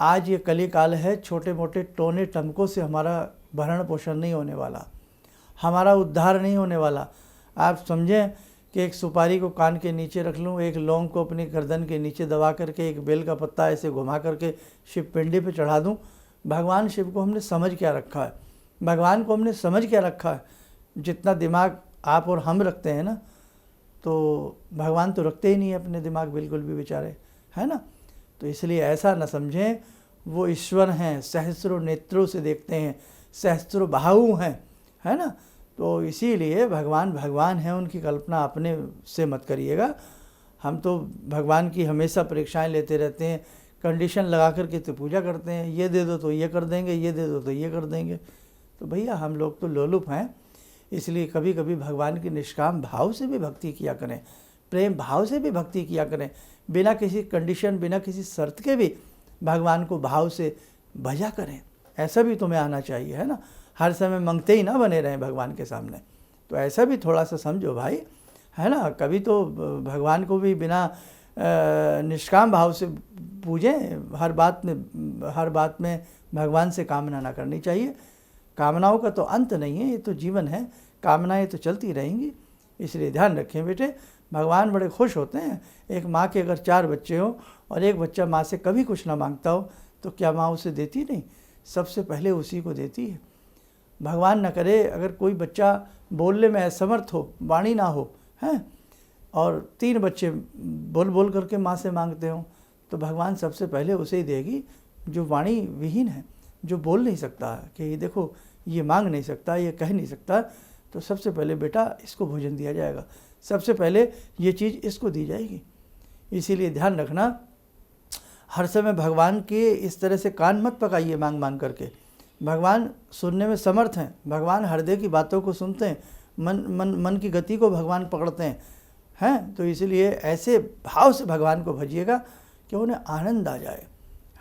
आज ये कलिकाल है, छोटे मोटे टोने टमकों से हमारा भरण पोषण नहीं होने वाला, हमारा उद्धार नहीं होने वाला। आप समझें कि एक सुपारी को कान के नीचे रख लूँ, एक लौंग को अपनी गर्दन के नीचे दबा करके, एक बेल का पत्ता ऐसे घुमा करके शिव पिंडी पे चढ़ा दूँ। भगवान शिव को हमने समझ क्या रखा है, भगवान को हमने समझ क्या रखा है। जितना दिमाग आप और हम रखते हैं ना, तो भगवान तो रखते ही नहीं है अपने दिमाग बिल्कुल भी बेचारे, है ना। तो इसलिए ऐसा न समझें, वो ईश्वर हैं, सहस्रों नेत्रों से देखते हैं, सहस्रों बाहु हैं, है ना। तो इसीलिए भगवान भगवान हैं, उनकी कल्पना अपने से मत करिएगा। हम तो भगवान की हमेशा परीक्षाएं लेते रहते हैं, कंडीशन लगा करके तो पूजा करते हैं, ये दे दो तो ये कर देंगे, ये दे दो तो ये कर देंगे। तो भैया हम लोग तो लोलुप हैं, इसलिए कभी कभी भगवान की निष्काम भाव से भी भक्ति किया करें, प्रेम भाव से भी भक्ति किया करें, बिना किसी कंडीशन, बिना किसी शर्त के भी भगवान को भाव से भजा करें। ऐसा भी तुम्हें आना चाहिए, है ना। हर समय मांगते ही ना बने रहें भगवान के सामने, तो ऐसा भी थोड़ा सा समझो भाई, है ना। कभी तो भगवान को भी बिना निष्काम भाव से पूजें। हर बात में भगवान से कामना ना करनी चाहिए। कामनाओं का तो अंत नहीं है, ये तो जीवन है, कामनाएं तो चलती रहेंगी। इसलिए ध्यान रखें बेटे, भगवान बड़े खुश होते हैं। एक माँ के अगर 4 बच्चे हों और एक बच्चा माँ से कभी कुछ ना मांगता हो, तो क्या माँ उसे देती नहीं? सबसे पहले उसी को देती है। भगवान न करे अगर कोई बच्चा बोलने में असमर्थ हो, वाणी ना हो, हैं, और 3 बच्चे बोल बोल करके माँ से मांगते हों, तो भगवान सबसे पहले उसे ही देगी जो वाणी विहीन है, जो बोल नहीं सकता, कि ये देखो ये मांग नहीं सकता, ये कह नहीं सकता। तो सबसे पहले बेटा इसको भोजन दिया जाएगा, सबसे पहले ये चीज़ इसको दी जाएगी। इसीलिए ध्यान रखना, हर समय भगवान के इस तरह से कान मत पकाइए मांग मांग करके। भगवान सुनने में समर्थ हैं, भगवान हृदय की बातों को सुनते हैं, मन की गति को भगवान पकड़ते हैं। तो इसलिए ऐसे भाव से भगवान को भजिएगा कि उन्हें आनंद आ जाए,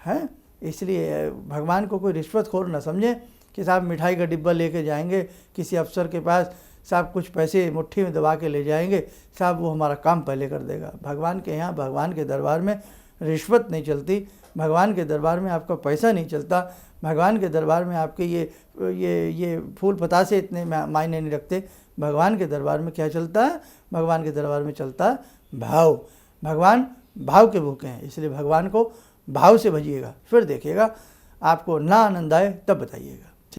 हैं। इसलिए भगवान को कोई रिश्वतखोर न समझे कि साहब मिठाई का डिब्बा लेके जाएंगे किसी अफसर के पास, साहब कुछ पैसे मुट्ठी में दबा के ले जाएंगे, साहब वो हमारा काम पहले कर देगा। भगवान के यहाँ, भगवान के दरबार में रिश्वत नहीं चलती, भगवान के दरबार में आपका पैसा नहीं चलता, भगवान के दरबार में आपके ये फूल पतासे इतने मायने नहीं रखते। भगवान के दरबार में क्या चलता है? भगवान के दरबार में चलता है भाव। भगवान भाव के भूखे हैं, इसलिए भगवान को भाव से भजिएगा, फिर देखिएगा आपको ना आनंद आए तब बताइएगा।